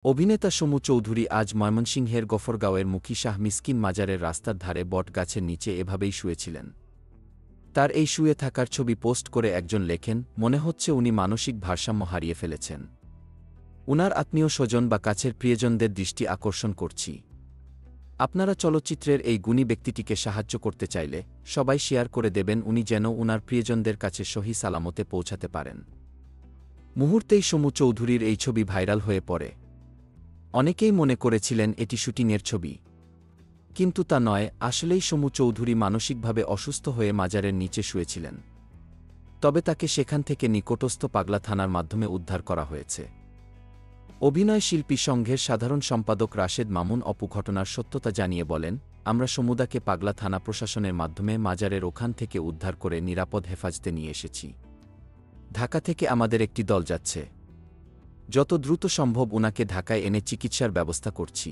অভিনেতা সমু চৌধুরী আজ ময়মনসিংহের গফরগাঁওয়ের মুখী শাহ মিসকিন মাজারের রাস্তার ধারে বটগাছের নিচে এভাবেই শুয়েছিলেন। তার এই শুয়ে থাকার ছবি পোস্ট করে একজন লেখেন, মনে হচ্ছে উনি মানসিক ভারসাম্য হারিয়ে ফেলেছেন। উনার আত্মীয় স্বজন বা কাছের প্রিয়জনদের দৃষ্টি আকর্ষণ করছি। আপনারা চলচ্চিত্রের এই গুণী ব্যক্তিটিকে সাহায্য করতে চাইলে সবাই শেয়ার করে দেবেন, উনি যেন উনার প্রিয়জনদের কাছে সহি সালামতে পৌঁছাতে পারেন। মুহূর্তেই সমু চৌধুরীর এই ছবি ভাইরাল হয়ে পড়ে। অনেকেই মনে করেছিলেন এটি শুটিংয়ের ছবি, কিন্তু তা নয়। আসলেই সমু চৌধুরী মানসিকভাবে অসুস্থ হয়ে মাজারের নিচে শুয়েছিলেন। তবে তাকে সেখান থেকে নিকটস্থ পাগলা থানার মাধ্যমে উদ্ধার করা হয়েছে। অভিনয় শিল্পী সংঘের সাধারণ সম্পাদক রাশেদ মামুন অপু ঘটনার সত্যতা জানিয়ে বলেন, আমরা সমুদাকে পাগলা থানা প্রশাসনের মাধ্যমে মাজারের ওখান থেকে উদ্ধার করে নিরাপদ হেফাজতে নিয়ে এসেছি। ঢাকা থেকে আমাদের একটি দল যাচ্ছে। যত দ্রুত সম্ভব উনাকে ঢাকায় এনে চিকিৎসার ব্যবস্থা করছি।